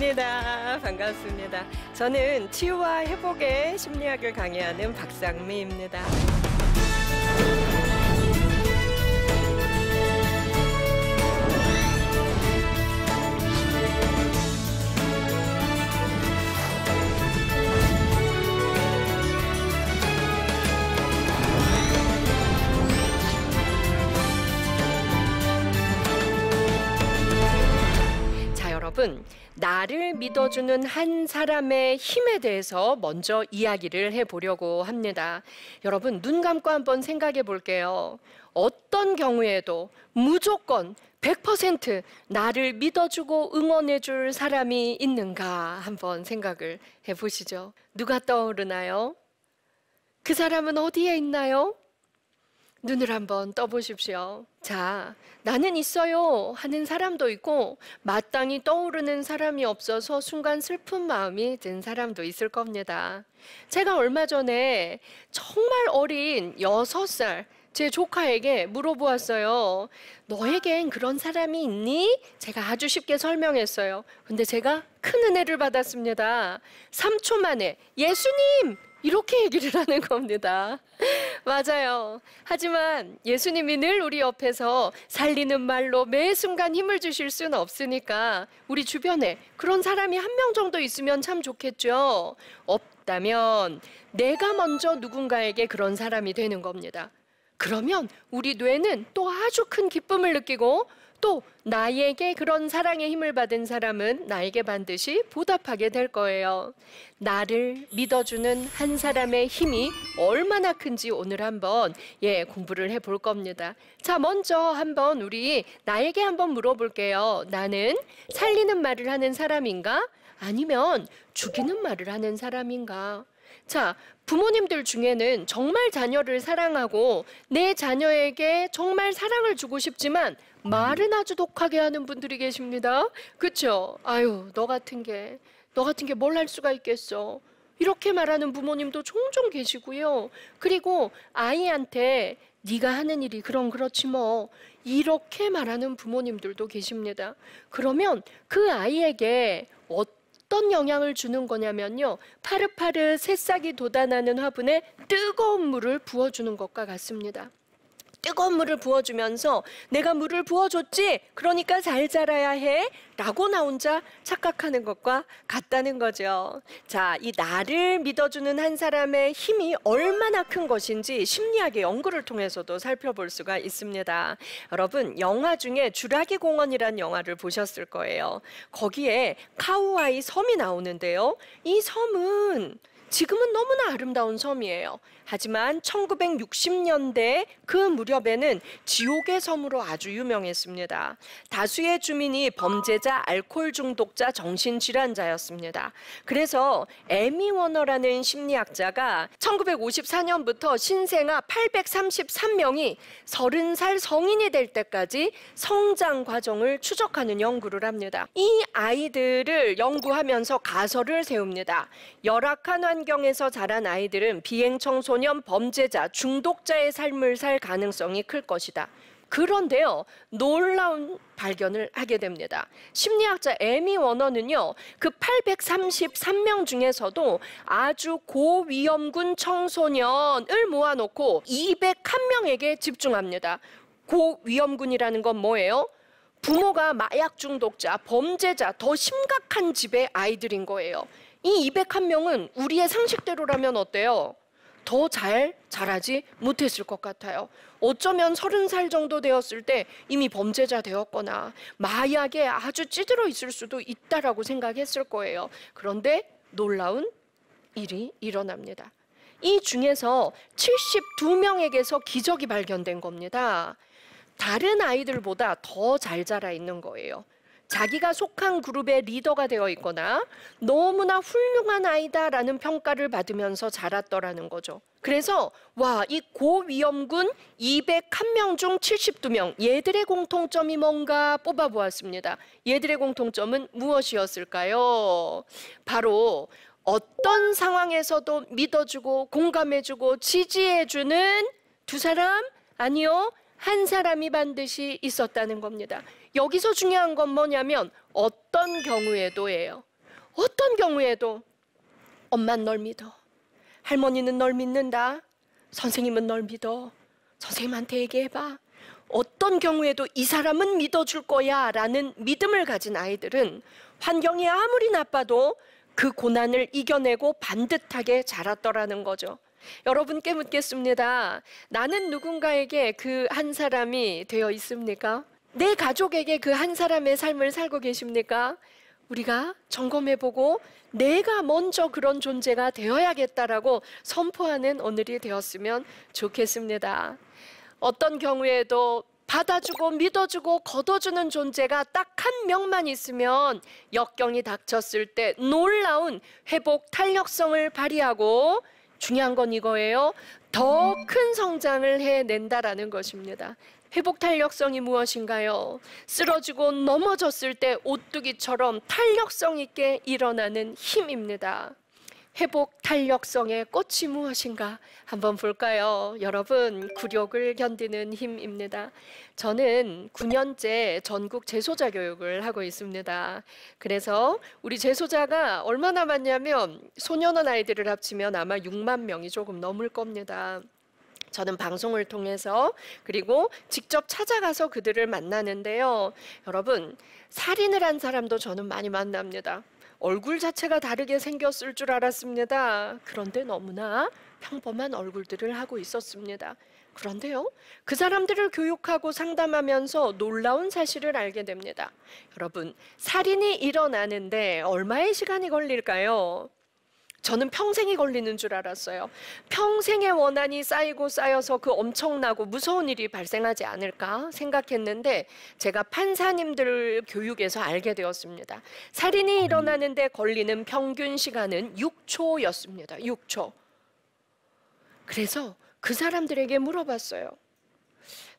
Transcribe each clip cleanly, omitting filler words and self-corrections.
반갑습니다. 반갑습니다. 저는 치유와 회복의 심리학을 강의하는 박상미입니다. 여러분, 나를 믿어주는 한 사람의 힘에 대해서 먼저 이야기를 해보려고 합니다. 여러분, 눈 감고 한번 생각해 볼게요. 어떤 경우에도 무조건 100% 나를 믿어주고 응원해줄 사람이 있는가 한번 생각을 해보시죠. 누가 떠오르나요? 그 사람은 어디에 있나요? 눈을 한번 떠보십시오. 자, 나는 있어요 하는 사람도 있고 마땅히 떠오르는 사람이 없어서 순간 슬픈 마음이 든 사람도 있을 겁니다. 제가 얼마 전에 정말 어린 6살 제 조카에게 물어보았어요. 너에겐 그런 사람이 있니? 제가 아주 쉽게 설명했어요. 근데 제가 큰 은혜를 받았습니다. 3초 만에 예수님! 이렇게 얘기를 하는 겁니다. 맞아요. 하지만 예수님이 늘 우리 옆에서 살리는 말로 매 순간 힘을 주실 수는 없으니까 우리 주변에 그런 사람이 한 명 정도 있으면 참 좋겠죠. 없다면 내가 먼저 누군가에게 그런 사람이 되는 겁니다. 그러면 우리 뇌는 또 아주 큰 기쁨을 느끼고 또 나에게 그런 사랑의 힘을 받은 사람은 나에게 반드시 보답하게 될 거예요. 나를 믿어주는 한 사람의 힘이 얼마나 큰지 오늘 한번 공부를 해볼 겁니다. 자, 먼저 한번 우리 나에게 한번 물어볼게요. 나는 살리는 말을 하는 사람인가? 아니면 죽이는 말을 하는 사람인가? 자, 부모님들 중에는 정말 자녀를 사랑하고 내 자녀에게 정말 사랑을 주고 싶지만 말은 아주 독하게 하는 분들이 계십니다. 그렇죠? 아유, 너 같은 게 뭘 할 수가 있겠어. 이렇게 말하는 부모님도 종종 계시고요. 그리고 아이한테 네가 하는 일이 그렇지 뭐 이렇게 말하는 부모님들도 계십니다. 그러면 그 아이에게 어떤 영향을 주는 거냐면요. 파릇파릇 새싹이 돋아나는 화분에 뜨거운 물을 부어주는 것과 같습니다. 뜨거운 물을 부어주면서 내가 물을 부어줬지? 그러니까 잘 자라야 해 라고 나 혼자 착각하는 것과 같다는 거죠. 자, 이 나를 믿어주는 한 사람의 힘이 얼마나 큰 것인지 심리학의 연구를 통해서도 살펴볼 수가 있습니다. 여러분, 영화 중에 주라기 공원이라는 영화를 보셨을 거예요. 거기에 카우아이 섬이 나오는데요. 이 섬은 지금은 너무나 아름다운 섬이에요. 하지만 1960년대 그 무렵에는 지옥의 섬으로 아주 유명했습니다. 다수의 주민이 범죄자, 알코올 중독자, 정신질환자였습니다. 그래서 에미 워너라는 심리학자가 1954년부터 신생아 833명이 30살 성인이 될 때까지 성장 과정을 추적하는 연구를 합니다. 이 아이들을 연구하면서 가설을 세웁니다. 열악한 환경에서 자란 아이들은 비행 청소년, 범죄자, 중독자의 삶을 살 가능성이 클 것이다. 그런데요, 놀라운 발견을 하게 됩니다. 심리학자 에미 워너는요, 그 833명 중에서도 아주 고위험군 청소년을 모아놓고 201명에게 집중합니다. 고위험군이라는 건 뭐예요? 부모가 마약 중독자, 범죄자, 더 심각한 집의 아이들인 거예요. 이 201명은 우리의 상식대로라면 어때요? 더 잘 자라지 못했을 것 같아요. 어쩌면 30살 정도 되었을 때 이미 범죄자 되었거나 마약에 아주 찌들어 있을 수도 있다라고 생각했을 거예요. 그런데 놀라운 일이 일어납니다. 이 중에서 72명에게서 기적이 발견된 겁니다. 다른 아이들보다 더 잘 자라 있는 거예요. 자기가 속한 그룹의 리더가 되어 있거나 너무나 훌륭한 아이다라는 평가를 받으면서 자랐더라는 거죠. 그래서 이 고위험군 201명 중 72명, 얘들의 공통점이 뭔가 뽑아보았습니다. 얘들의 공통점은 무엇이었을까요? 바로 어떤 상황에서도 믿어주고 공감해주고 지지해주는 두 사람? 아니요, 한 사람이 반드시 있었다는 겁니다. 여기서 중요한 건 뭐냐면 어떤 경우에도예요. 어떤 경우에도 엄마는 널 믿어. 할머니는 널 믿는다. 선생님은 널 믿어. 선생님한테 얘기해봐. 어떤 경우에도 이 사람은 믿어줄 거야 라는 믿음을 가진 아이들은 환경이 아무리 나빠도 그 고난을 이겨내고 반듯하게 자랐더라는 거죠. 여러분께 묻겠습니다. 나는 누군가에게 그 한 사람이 되어 있습니까? 내 가족에게 그 한 사람의 삶을 살고 계십니까? 우리가 점검해보고 내가 먼저 그런 존재가 되어야겠다라고 선포하는 오늘이 되었으면 좋겠습니다. 어떤 경우에도 받아주고 믿어주고 걷어주는 존재가 딱 한 명만 있으면 역경이 닥쳤을 때 놀라운 회복 탄력성을 발휘하고 중요한 건 이거예요. 더 큰 성장을 해낸다라는 것입니다. 회복 탄력성이 무엇인가요? 쓰러지고 넘어졌을 때 오뚜기처럼 탄력성 있게 일어나는 힘입니다. 회복 탄력성의 꽃이 무엇인가 한번 볼까요? 여러분, 굴욕을 견디는 힘입니다. 저는 9년째 전국 재소자 교육을 하고 있습니다. 그래서 우리 재소자가 얼마나 많냐면 소년원 아이들을 합치면 아마 6만 명이 조금 넘을 겁니다. 저는 방송을 통해서 그리고 직접 찾아가서 그들을 만나는데요. 여러분, 살인을 한 사람도 저는 많이 만납니다. 얼굴 자체가 다르게 생겼을 줄 알았습니다. 그런데 너무나 평범한 얼굴들을 하고 있었습니다. 그런데요, 그 사람들을 교육하고 상담하면서 놀라운 사실을 알게 됩니다. 여러분, 살인이 일어나는데 얼마의 시간이 걸릴까요? 저는 평생이 걸리는 줄 알았어요. 평생의 원한이 쌓이고 쌓여서 그 엄청나고 무서운 일이 발생하지 않을까 생각했는데 제가 판사님들 교육에서 알게 되었습니다. 살인이 일어나는데 걸리는 평균 시간은 6초였습니다. 6초. 그래서 그 사람들에게 물어봤어요.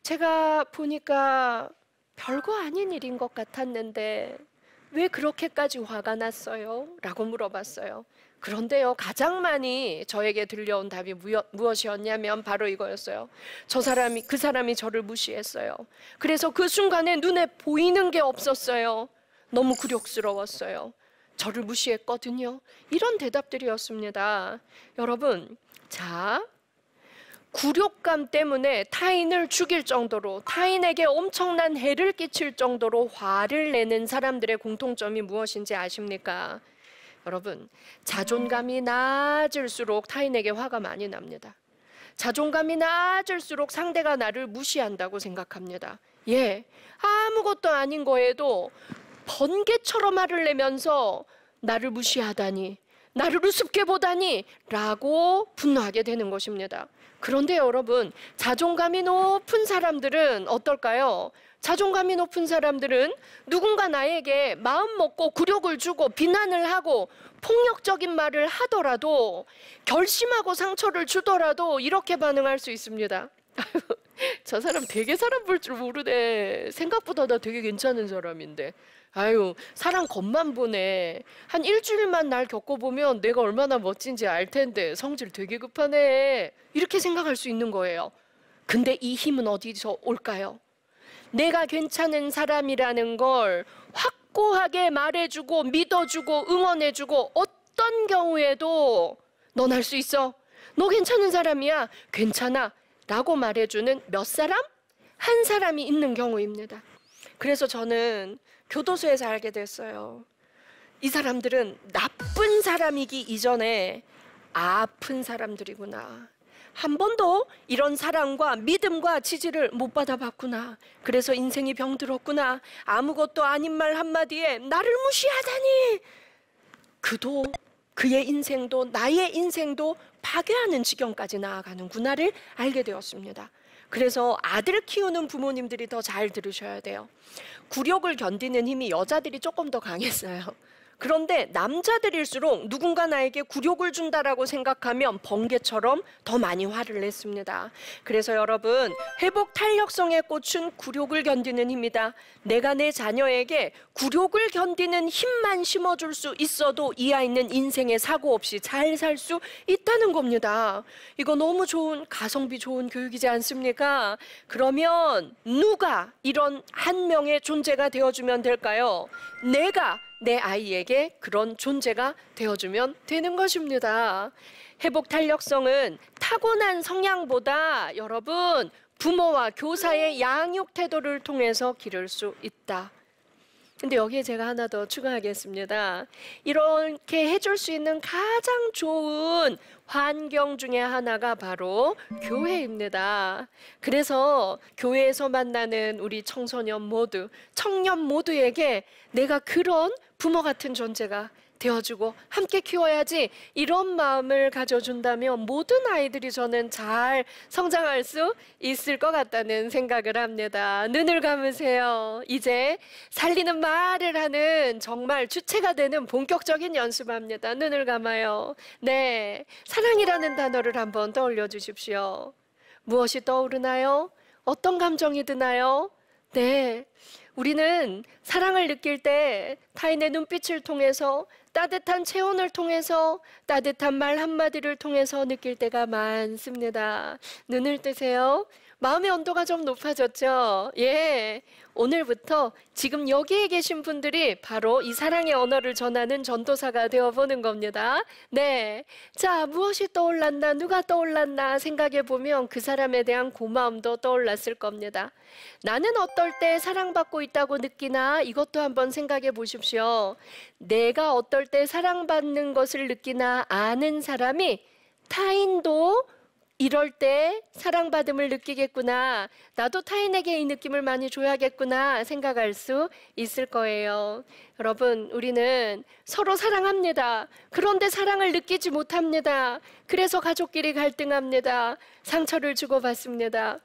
제가 보니까 별거 아닌 일인 것 같았는데 왜 그렇게까지 화가 났어요? 라고 물어봤어요. 그런데요, 가장 많이 저에게 들려온 답이 무엇이었냐면 바로 이거였어요. 그 사람이 저를 무시했어요. 그래서 그 순간에 눈에 보이는 게 없었어요. 너무 굴욕스러웠어요. 저를 무시했거든요. 이런 대답들이었습니다. 여러분, 자, 굴욕감 때문에 타인을 죽일 정도로, 타인에게 엄청난 해를 끼칠 정도로 화를 내는 사람들의 공통점이 무엇인지 아십니까? 여러분, 자존감이 낮을수록 타인에게 화가 많이 납니다. 자존감이 낮을수록 상대가 나를 무시한다고 생각합니다. 예, 아무것도 아닌 거에도 번개처럼 화를 내면서 나를 무시하다니, 나를 우습게 보다니 라고 분노하게 되는 것입니다. 그런데 여러분, 자존감이 높은 사람들은 어떨까요? 자존감이 높은 사람들은 누군가 나에게 마음 먹고 굴욕을 주고 비난을 하고 폭력적인 말을 하더라도, 결심하고 상처를 주더라도 이렇게 반응할 수 있습니다. 저 사람 되게 사람 볼 줄 모르네. 생각보다 나 되게 괜찮은 사람인데. 아유, 사람 겉만 보네. 한 일주일만 날 겪어보면 내가 얼마나 멋진지 알 텐데 성질 되게 급하네. 이렇게 생각할 수 있는 거예요. 근데 이 힘은 어디서 올까요? 내가 괜찮은 사람이라는 걸 확고하게 말해주고 믿어주고 응원해주고, 어떤 경우에도 넌 할 수 있어. 너 괜찮은 사람이야. 괜찮아. 라고 말해주는 몇 사람? 한 사람이 있는 경우입니다. 그래서 저는 교도소에서 알게 됐어요. 이 사람들은 나쁜 사람이기 이전에 아픈 사람들이구나. 한 번도 이런 사랑과 믿음과 지지를 못 받아봤구나. 그래서 인생이 병들었구나. 아무것도 아닌 말 한마디에 나를 무시하다니. 그의 인생도 나의 인생도 파괴하는 지경까지 나아가는구나를 알게 되었습니다. 그래서 아들 키우는 부모님들이 더 잘 들으셔야 돼요. 굴욕을 견디는 힘이 여자들이 조금 더 강했어요. 그런데 남자들일수록 누군가 나에게 굴욕을 준다라고 생각하면 번개처럼 더 많이 화를 냈습니다. 그래서 여러분, 회복 탄력성의 꽃은 굴욕을 견디는 힘이다. 내가 내 자녀에게 굴욕을 견디는 힘만 심어줄 수 있어도 이 아이는 인생에 사고 없이 잘 살 수 있다는 겁니다. 이거 너무 좋은, 가성비 좋은 교육이지 않습니까? 그러면 누가 이런 한 명의 존재가 되어주면 될까요? 내가 내 아이에게 그런 존재가 되어주면 되는 것입니다. 회복 탄력성은 타고난 성향보다 여러분 부모와 교사의 양육 태도를 통해서 기를 수 있다. 근데 여기에 제가 하나 더 추가하겠습니다. 이렇게 해줄 수 있는 가장 좋은 환경 중에 하나가 바로 교회입니다. 그래서 교회에서 만나는 우리 청소년 모두, 청년 모두에게 내가 그런 부모 같은 존재가 되어주고 함께 키워야지, 이런 마음을 가져준다면 모든 아이들이 저는 잘 성장할 수 있을 것 같다는 생각을 합니다. 눈을 감으세요. 이제 살리는 말을 하는 정말 주체가 되는 본격적인 연습합니다. 눈을 감아요. 네, 사랑이라는 단어를 한번 떠올려 주십시오. 무엇이 떠오르나요? 어떤 감정이 드나요? 네, 우리는 사랑을 느낄 때 타인의 눈빛을 통해서, 따뜻한 체온을 통해서, 따뜻한 말 한마디를 통해서 느낄 때가 많습니다. 눈을 뜨세요. 마음의 온도가 좀 높아졌죠? 예, 오늘부터 지금 여기에 계신 분들이 바로 이 사랑의 언어를 전하는 전도사가 되어보는 겁니다. 네, 자, 무엇이 떠올랐나, 누가 떠올랐나 생각해 보면 그 사람에 대한 고마움도 떠올랐을 겁니다. 나는 어떨 때 사랑받고 있다고 느끼나, 이것도 한번 생각해 보십시오. 내가 어떨 때 사랑받는 것을 느끼나 아는 사람이 타인도 이럴 때 사랑받음을 느끼겠구나, 나도 타인에게 이 느낌을 많이 줘야겠구나 생각할 수 있을 거예요. 여러분, 우리는 서로 사랑합니다. 그런데 사랑을 느끼지 못합니다. 그래서 가족끼리 갈등합니다. 상처를 주고받습니다.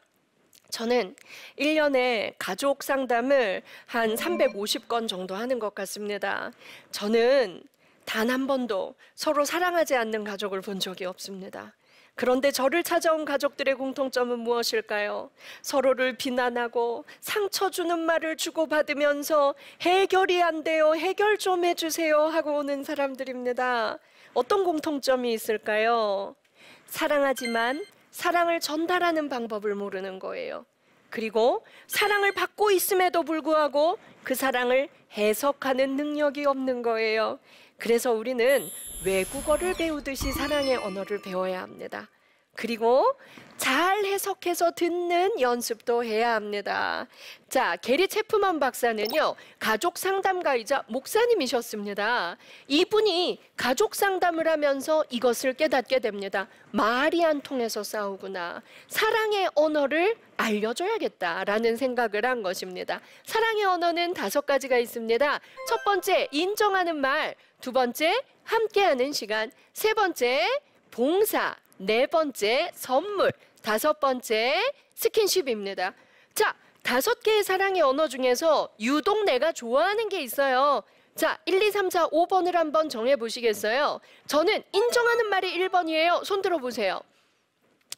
저는 1년에 가족 상담을 한 350건 정도 하는 것 같습니다. 저는 단 한 번도 서로 사랑하지 않는 가족을 본 적이 없습니다. 그런데 저를 찾아온 가족들의 공통점은 무엇일까요? 서로를 비난하고 상처 주는 말을 주고받으면서 해결이 안 돼요, 해결 좀 해주세요 하고 오는 사람들입니다. 어떤 공통점이 있을까요? 사랑하지만 사랑을 전달하는 방법을 모르는 거예요. 그리고 사랑을 받고 있음에도 불구하고 그 사랑을 해석하는 능력이 없는 거예요. 그래서 우리는 외국어를 배우듯이 사랑의 언어를 배워야 합니다. 그리고 잘 해석해서 듣는 연습도 해야 합니다. 자, 게리 체프만 박사는요, 가족 상담가이자 목사님이셨습니다. 이분이 가족 상담을 하면서 이것을 깨닫게 됩니다. 말이 안 통해서 싸우구나. 사랑의 언어를 알려줘야겠다라는 생각을 한 것입니다. 사랑의 언어는 5가지가 있습니다. 첫 번째, 인정하는 말. 두 번째, 함께하는 시간. 세 번째, 봉사. 네 번째, 선물. 5번째, 스킨십입니다. 자, 5개의 사랑의 언어 중에서 유독 내가 좋아하는 게 있어요. 자, 1, 2, 3, 4, 5번을 한번 정해보시겠어요? 저는 인정하는 말이 1번이에요. 손 들어보세요.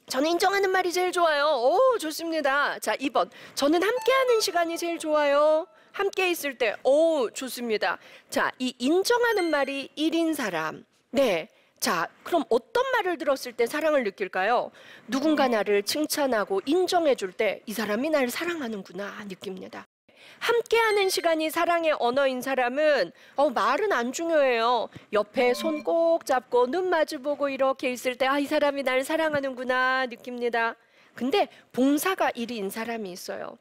저는 인정하는 말이 제일 좋아요. 오, 좋습니다. 자, 2번. 저는 함께하는 시간이 제일 좋아요. 함께 있을 때, 오, 좋습니다. 자, 이 인정하는 말이 1인 사람. 네. 자, 그럼 어떤 말을 들었을 때 사랑을 느낄까요? 누군가 나를 칭찬하고 인정해 줄 때 이 사람이 날 사랑하는구나 느낍니다. 함께하는 시간이 사랑의 언어인 사람은 말은 안 중요해요. 옆에 손 꼭 잡고 눈 마주보고 이렇게 있을 때 이 사람이 날 사랑하는구나 느낍니다. 근데 봉사가 1인 사람이 있어요.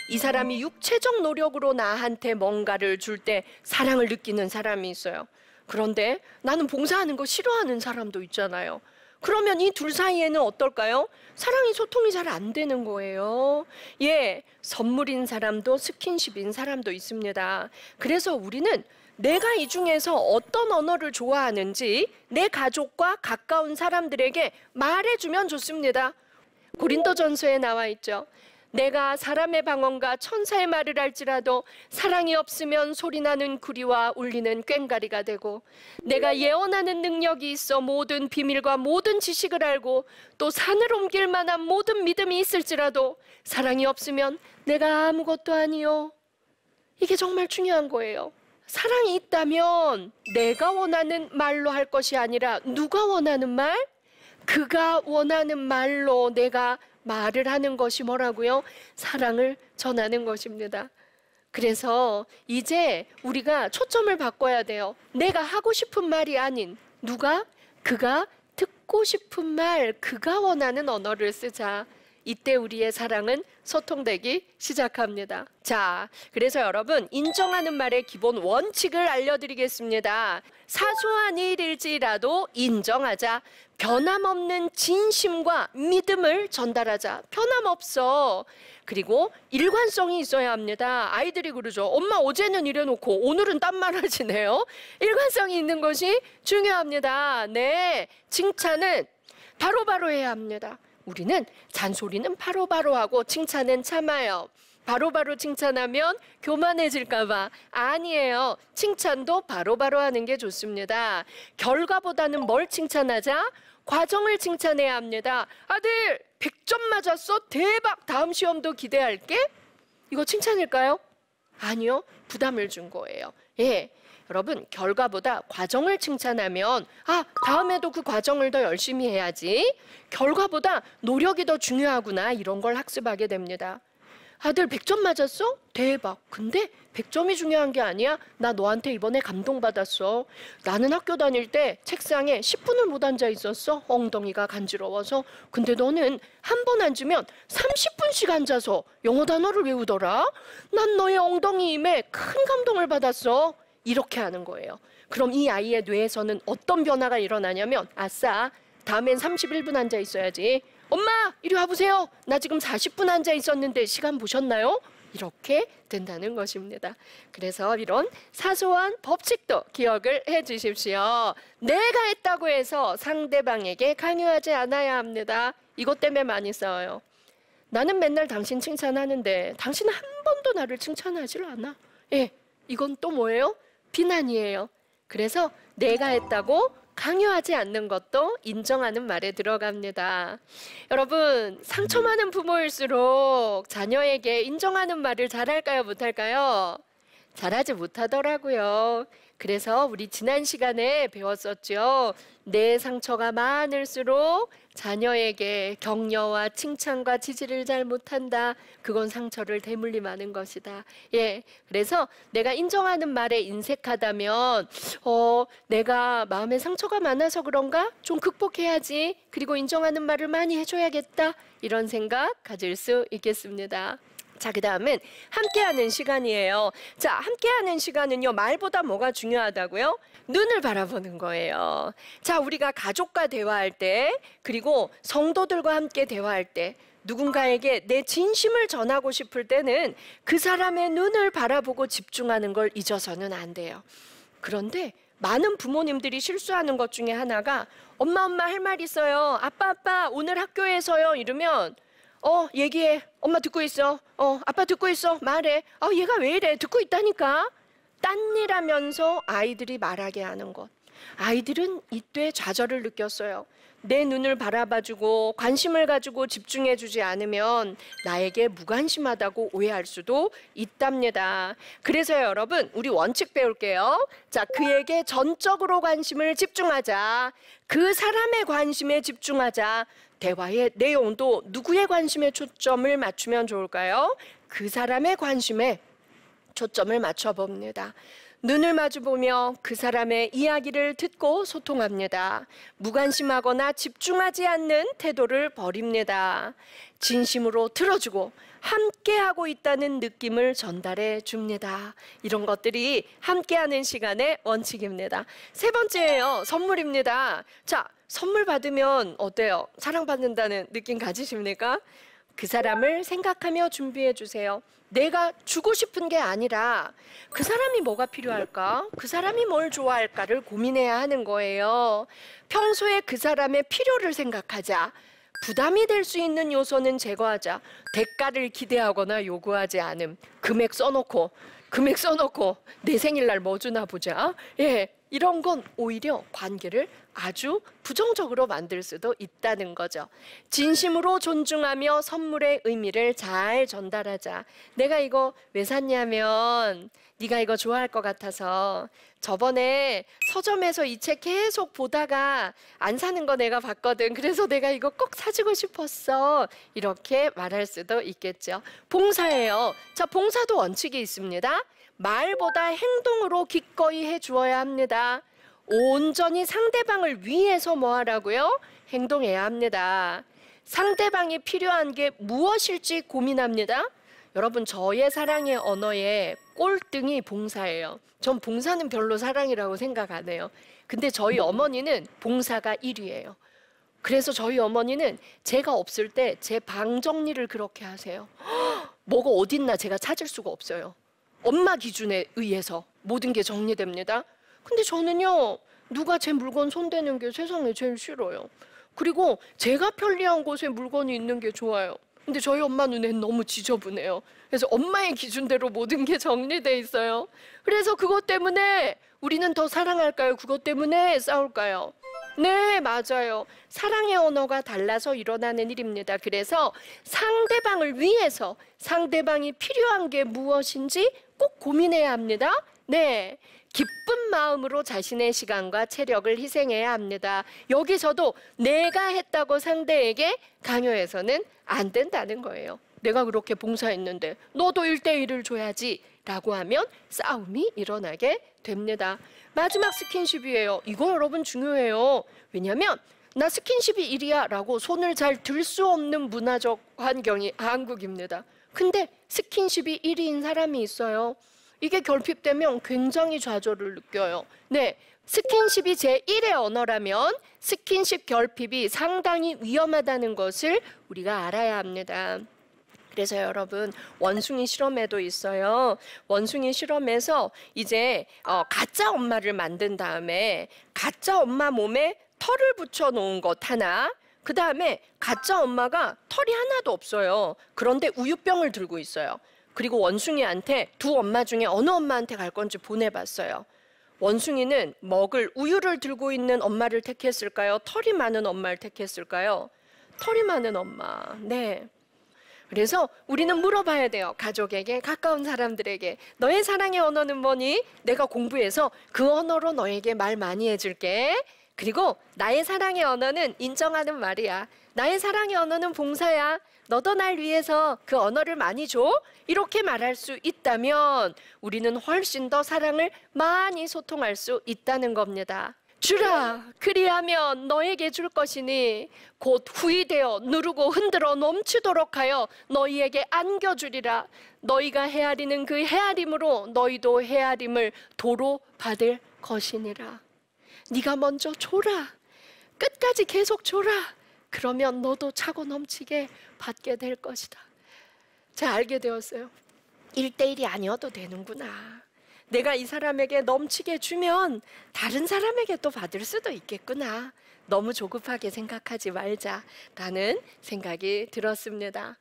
이 사람이 육체적 노력으로 나한테 뭔가를 줄 때 사랑을 느끼는 사람이 있어요. 그런데 나는 봉사하는 거 싫어하는 사람도 있잖아요. 그러면 이 둘 사이에는 어떨까요? 사랑이, 소통이 잘 안 되는 거예요. 예, 선물인 사람도 스킨십인 사람도 있습니다. 그래서 우리는 내가 이 중에서 어떤 언어를 좋아하는지 내 가족과 가까운 사람들에게 말해주면 좋습니다. 고린도전서에 나와 있죠. 내가 사람의 방언과 천사의 말을 할지라도 사랑이 없으면 소리나는 구리와 울리는 꽹과리가 되고, 내가 예언하는 능력이 있어 모든 비밀과 모든 지식을 알고 또 산을 옮길 만한 모든 믿음이 있을지라도 사랑이 없으면 내가 아무것도 아니요. 이게 정말 중요한 거예요. 사랑이 있다면 내가 원하는 말로 할 것이 아니라 누가 원하는 말? 그가 원하는 말로 내가 말을 하는 것이 뭐라고요? 사랑을 전하는 것입니다. 그래서 이제 우리가 초점을 바꿔야 돼요. 내가 하고 싶은 말이 아닌 그가 듣고 싶은 말, 그가 원하는 언어를 쓰자. 이때 우리의 사랑은 소통되기 시작합니다. 자, 그래서 여러분, 인정하는 말의 기본 원칙을 알려드리겠습니다. 사소한 일일지라도 인정하자. 변함없는 진심과 믿음을 전달하자. 변함없어. 그리고 일관성이 있어야 합니다. 아이들이 그러죠. 엄마 어제는 이래놓고 오늘은 딴 말 하시네요. 일관성이 있는 것이 중요합니다. 네, 칭찬은 바로바로 해야 합니다. 우리는 잔소리는 바로바로 하고 칭찬은 참아요. 바로바로 칭찬하면 교만해질까 봐. 아니에요. 칭찬도 바로바로 하는 게 좋습니다. 결과보다는 뭘 칭찬하자? 과정을 칭찬해야 합니다. 아들 100점 맞았어? 대박! 다음 시험도 기대할게? 이거 칭찬일까요? 아니요. 부담을 준 거예요. 예. 여러분, 결과보다 과정을 칭찬하면 다음에도 그 과정을 더 열심히 해야지. 결과보다 노력이 더 중요하구나. 이런 걸 학습하게 됩니다. 아들 100점 맞았어? 대박. 근데 100점이 중요한 게 아니야. 나 너한테 이번에 감동받았어. 나는 학교 다닐 때 책상에 10분을 못 앉아 있었어. 엉덩이가 간지러워서. 근데 너는 한 번 앉으면 30분씩 앉아서 영어 단어를 외우더라. 난 너의 엉덩이 힘에 큰 감동을 받았어. 이렇게 하는 거예요. 그럼 이 아이의 뇌에서는 어떤 변화가 일어나냐면, 아싸, 다음엔 31분 앉아 있어야지. 엄마, 이리 와보세요. 나 지금 40분 앉아 있었는데 시간 보셨나요? 이렇게 된다는 것입니다. 그래서 이런 사소한 법칙도 기억을 해 주십시오. 내가 했다고 해서 상대방에게 강요하지 않아야 합니다. 이것 때문에 많이 싸워요. 나는 맨날 당신 칭찬하는데 당신은 한 번도 나를 칭찬하질 않아. 예, 이건 또 뭐예요? 비난이에요. 그래서 내가 했다고 강요하지 않는 것도 인정하는 말에 들어갑니다. 여러분, 상처 많은 부모일수록 자녀에게 인정하는 말을 잘할까요, 못할까요? 잘하지 못하더라고요. 그래서 우리 지난 시간에 배웠었죠. 내 상처가 많을수록 자녀에게 격려와 칭찬과 지지를 잘 못한다. 그건 상처를 대물림하는 것이다. 예, 그래서 내가 인정하는 말에 인색하다면 내가 마음에 상처가 많아서 그런가? 좀 극복해야지. 그리고 인정하는 말을 많이 해줘야겠다. 이런 생각 가질 수 있겠습니다. 자, 그 다음은 함께하는 시간이에요. 자, 함께하는 시간은요, 말보다 뭐가 중요하다고요? 눈을 바라보는 거예요. 자, 우리가 가족과 대화할 때, 그리고 성도들과 함께 대화할 때, 누군가에게 내 진심을 전하고 싶을 때는 그 사람의 눈을 바라보고 집중하는 걸 잊어서는 안 돼요. 그런데 많은 부모님들이 실수하는 것 중에 하나가, 엄마 할 말 있어요. 아빠 오늘 학교에서요. 이러면 얘기해. 엄마 듣고 있어. 아빠 듣고 있어. 말해. 얘가 왜 이래? 듣고 있다니까. 딴 일 하면서 아이들이 말하게 하는 것. 아이들은 이때 좌절을 느꼈어요. 내 눈을 바라봐주고 관심을 가지고 집중해주지 않으면 나에게 무관심하다고 오해할 수도 있답니다. 그래서 여러분, 우리 원칙 배울게요. 자, 그에게 전적으로 관심을 집중하자. 그 사람의 관심에 집중하자. 대화의 내용도 누구의 관심에 초점을 맞추면 좋을까요? 그 사람의 관심에 초점을 맞춰봅니다. 눈을 마주보며 그 사람의 이야기를 듣고 소통합니다. 무관심하거나 집중하지 않는 태도를 버립니다. 진심으로 들어주고 함께하고 있다는 느낌을 전달해 줍니다. 이런 것들이 함께하는 시간의 원칙입니다. 세 번째예요. 선물입니다. 자, 선물 받으면 어때요? 사랑받는다는 느낌 가지십니까? 그 사람을 생각하며 준비해 주세요. 내가 주고 싶은 게 아니라 그 사람이 뭐가 필요할까? 그 사람이 뭘 좋아할까를 고민해야 하는 거예요. 평소에 그 사람의 필요를 생각하자. 부담이 될 수 있는 요소는 제거하자. 대가를 기대하거나 요구하지 않음. 금액 써놓고 내 생일날 뭐 주나 보자. 예, 이런 건 오히려 관계를 아주 부정적으로 만들 수도 있다는 거죠. 진심으로 존중하며 선물의 의미를 잘 전달하자. 내가 이거 왜 샀냐면 네가 이거 좋아할 것 같아서 저번에 서점에서 이 책 계속 보다가 안 사는 거 내가 봤거든. 그래서 내가 이거 꼭 사주고 싶었어. 이렇게 말할 수도 있겠죠. 봉사예요. 자, 봉사도 원칙이 있습니다. 말보다 행동으로 기꺼이 해주어야 합니다. 온전히 상대방을 위해서 뭐 하라고요? 행동해야 합니다. 상대방이 필요한 게 무엇일지 고민합니다. 여러분, 저의 사랑의 언어의 꼴등이 봉사예요. 전 봉사는 별로 사랑이라고 생각 안 해요. 근데 저희 어머니는 봉사가 1위예요. 그래서 저희 어머니는 제가 없을 때 제 방 정리를 그렇게 하세요. 뭐가 어딨나 제가 찾을 수가 없어요. 엄마 기준에 의해서 모든 게 정리됩니다. 근데 저는요, 누가 제 물건 손대는 게 세상에 제일 싫어요. 그리고 제가 편리한 곳에 물건이 있는 게 좋아요. 근데 저희 엄마 눈엔 너무 지저분해요. 그래서 엄마의 기준대로 모든 게 정리돼 있어요. 그래서 그것 때문에 우리는 더 사랑할까요? 그것 때문에 싸울까요? 네, 맞아요. 사랑의 언어가 달라서 일어나는 일입니다. 그래서 상대방을 위해서 상대방이 필요한 게 무엇인지 꼭 고민해야 합니다. 네, 기쁜 마음으로 자신의 시간과 체력을 희생해야 합니다. 여기서도 내가 했다고 상대에게 강요해서는 안 된다는 거예요. 내가 그렇게 봉사했는데 너도 1대1을 줘야지 라고 하면 싸움이 일어나게 됩니다. 마지막 스킨십이에요. 이거 여러분 중요해요. 왜냐하면 나 스킨십이 1이야 라고 손을 잘 들 수 없는 문화적 환경이 한국입니다. 근데 스킨십이 1위인 사람이 있어요. 이게 결핍되면 굉장히 좌절을 느껴요. 네, 스킨십이 제1의 언어라면 스킨십 결핍이 상당히 위험하다는 것을 우리가 알아야 합니다. 그래서 여러분, 원숭이 실험에도 있어요. 원숭이 실험에서 이제 가짜 엄마를 만든 다음에 가짜 엄마 몸에 털을 붙여 놓은 것 하나, 그 다음에 가짜 엄마가 털이 하나도 없어요. 그런데 우유병을 들고 있어요. 그리고 원숭이한테 두 엄마 중에 어느 엄마한테 갈 건지 보내봤어요. 원숭이는 먹을 우유를 들고 있는 엄마를 택했을까요? 털이 많은 엄마를 택했을까요? 털이 많은 엄마. 네. 그래서 우리는 물어봐야 돼요. 가족에게, 가까운 사람들에게. 너의 사랑의 언어는 뭐니? 내가 공부해서 그 언어로 너에게 말 많이 해줄게. 그리고 나의 사랑의 언어는 인정하는 말이야. 나의 사랑의 언어는 봉사야. 너도 날 위해서 그 언어를 많이 줘. 이렇게 말할 수 있다면 우리는 훨씬 더 사랑을 많이 소통할 수 있다는 겁니다. 주라, 그리하면 너에게 줄 것이니 곧 후이되어 누르고 흔들어 넘치도록 하여 너희에게 안겨주리라. 너희가 헤아리는 그 헤아림으로 너희도 헤아림을 도로 받을 것이니라. 네가 먼저 줘라. 끝까지 계속 줘라. 그러면 너도 차고 넘치게 받게 될 것이다. 제가 알게 되었어요. 1대1이 아니어도 되는구나. 내가 이 사람에게 넘치게 주면 다른 사람에게 또 받을 수도 있겠구나. 너무 조급하게 생각하지 말자라는 생각이 들었습니다.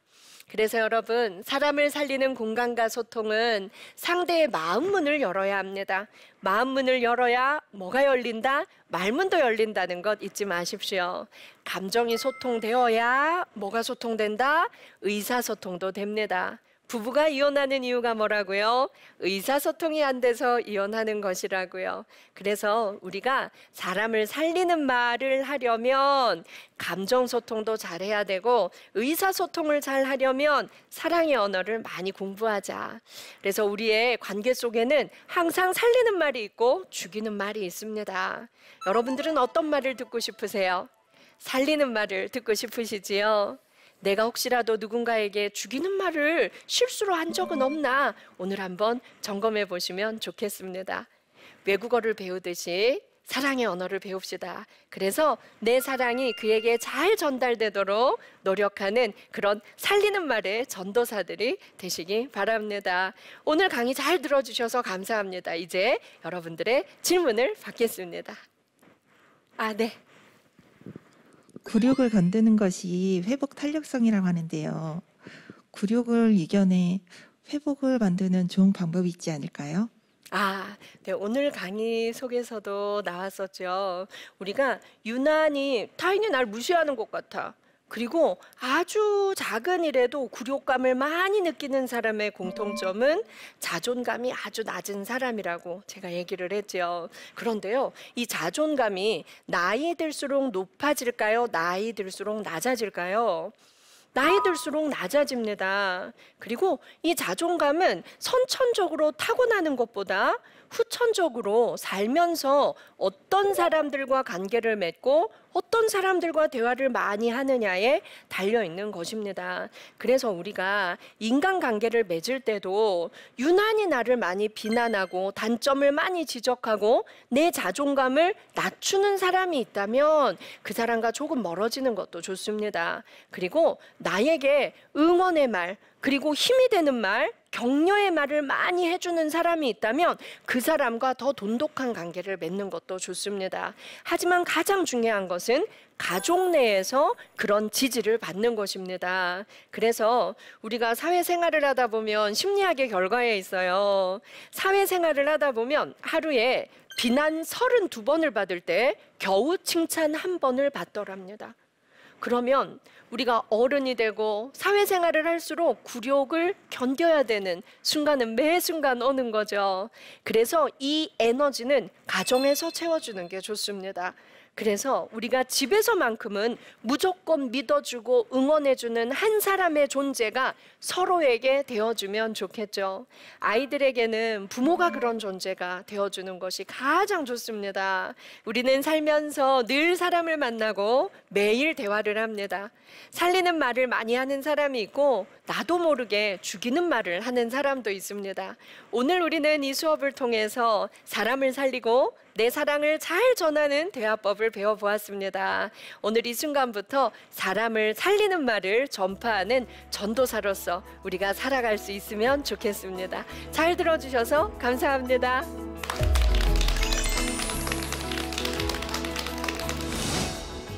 그래서 여러분, 사람을 살리는 공감과 소통은 상대의 마음 문을 열어야 합니다. 마음 문을 열어야 뭐가 열린다? 말문도 열린다는 것 잊지 마십시오. 감정이 소통되어야 뭐가 소통된다? 의사소통도 됩니다. 부부가 이혼하는 이유가 뭐라고요? 의사소통이 안 돼서 이혼하는 것이라고요. 그래서 우리가 사람을 살리는 말을 하려면 감정소통도 잘해야 되고 의사소통을 잘 하려면 사랑의 언어를 많이 공부하자. 그래서 우리의 관계 속에는 항상 살리는 말이 있고 죽이는 말이 있습니다. 여러분들은 어떤 말을 듣고 싶으세요? 살리는 말을 듣고 싶으시지요? 내가 혹시라도 누군가에게 죽이는 말을 실수로 한 적은 없나? 오늘 한번 점검해 보시면 좋겠습니다. 외국어를 배우듯이 사랑의 언어를 배웁시다. 그래서 내 사랑이 그에게 잘 전달되도록 노력하는 그런 살리는 말의 전도사들이 되시기 바랍니다. 오늘 강의 잘 들어주셔서 감사합니다. 이제 여러분들의 질문을 받겠습니다. 네. 굴욕을 건드는 것이 회복 탄력성이라고 하는데요. 굴욕을 이겨내 회복을 만드는 좋은 방법이 있지 않을까요? 네, 오늘 강의 속에서도 나왔었죠. 우리가 유난히 타인이 날 무시하는 것 같아. 그리고 아주 작은 일에도 굴욕감을 많이 느끼는 사람의 공통점은 자존감이 아주 낮은 사람이라고 제가 얘기를 했죠. 그런데요, 이 자존감이 나이 들수록 높아질까요? 나이 들수록 낮아질까요? 나이 들수록 낮아집니다. 그리고 이 자존감은 선천적으로 타고나는 것보다 후천적으로 살면서 어떤 사람들과 관계를 맺고 어떤 사람들과 대화를 많이 하느냐에 달려 있는 것입니다. 그래서 우리가 인간관계를 맺을 때도 유난히 나를 많이 비난하고 단점을 많이 지적하고 내 자존감을 낮추는 사람이 있다면 그 사람과 조금 멀어지는 것도 좋습니다. 그리고 나에게 응원의 말, 그리고 힘이 되는 말, 격려의 말을 많이 해주는 사람이 있다면 그 사람과 더 돈독한 관계를 맺는 것도 좋습니다. 하지만 가장 중요한 것은 가족 내에서 그런 지지를 받는 것입니다. 그래서 우리가 사회생활을 하다 보면 심리학의 결과에 있어요. 사회생활을 하다 보면 하루에 비난 32번을 받을 때 겨우 칭찬 1번을 받더랍니다. 그러면 우리가 어른이 되고 사회생활을 할수록 굴욕을 견뎌야 되는 순간은 매 순간 오는 거죠. 그래서 이 에너지는 가정에서 채워주는 게 좋습니다. 그래서 우리가 집에서만큼은 무조건 믿어주고 응원해주는 한 사람의 존재가 서로에게 되어주면 좋겠죠. 아이들에게는 부모가 그런 존재가 되어주는 것이 가장 좋습니다. 우리는 살면서 늘 사람을 만나고 매일 대화를 합니다. 살리는 말을 많이 하는 사람이 있고 나도 모르게 죽이는 말을 하는 사람도 있습니다. 오늘 우리는 이 수업을 통해서 사람을 살리고 내 사랑을 잘 전하는 대화법을 배워보았습니다. 오늘 이 순간부터 사람을 살리는 말을 전파하는 전도사로서 우리가 살아갈 수 있으면 좋겠습니다. 잘 들어주셔서 감사합니다.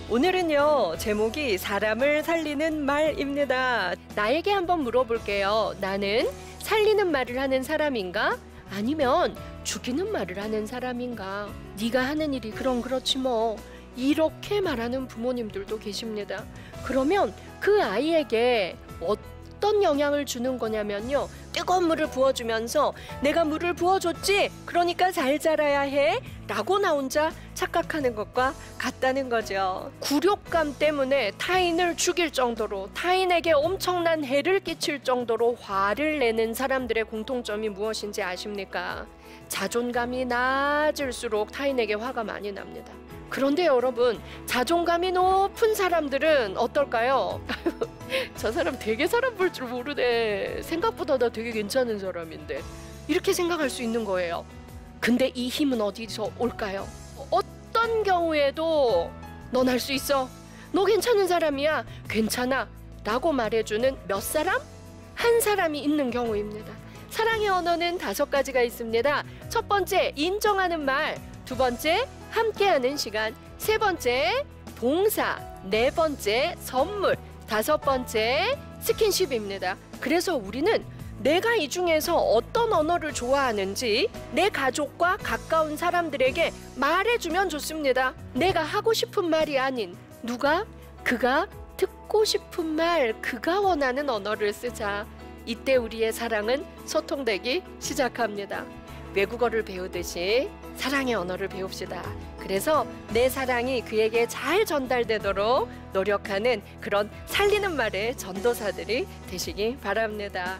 오늘은요, 제목이 사람을 살리는 말입니다. 나에게 한번 물어볼게요. 나는 살리는 말을 하는 사람인가? 아니면 죽이는 말을 하는 사람인가? 네가 하는 일이 그렇지 뭐. 이렇게 말하는 부모님들도 계십니다. 그러면 그 아이에게 어떤 영향을 주는 거냐면요, 뜨거운 물을 부어주면서 내가 물을 부어줬지? 그러니까 잘 자라야 해 라고 나 혼자 착각하는 것과 같다는 거죠. 굴욕감 때문에 타인을 죽일 정도로, 타인에게 엄청난 해를 끼칠 정도로 화를 내는 사람들의 공통점이 무엇인지 아십니까? 자존감이 낮을수록 타인에게 화가 많이 납니다. 그런데 여러분, 자존감이 높은 사람들은 어떨까요? 저 사람 되게 사람 볼 줄 모르네. 생각보다 나 되게 괜찮은 사람인데. 이렇게 생각할 수 있는 거예요. 근데 이 힘은 어디서 올까요? 어떤 경우에도 넌 할 수 있어. 너 괜찮은 사람이야. 괜찮아. 라고 말해주는 몇 사람? 한 사람이 있는 경우입니다. 사랑의 언어는 5가지가 있습니다. 첫 번째, 인정하는 말. 두 번째, 함께하는 시간. 세 번째, 봉사. 네 번째, 선물. 5번째, 스킨십입니다. 그래서 우리는 내가 이 중에서 어떤 언어를 좋아하는지 내 가족과 가까운 사람들에게 말해주면 좋습니다. 내가 하고 싶은 말이 아닌 그가 듣고 싶은 말, 그가 원하는 언어를 쓰자. 이때 우리의 사랑은 소통되기 시작합니다. 외국어를 배우듯이 사랑의 언어를 배웁시다. 그래서 내 사랑이 그에게 잘 전달되도록 노력하는 그런 살리는 말의 전도사들이 되시기 바랍니다.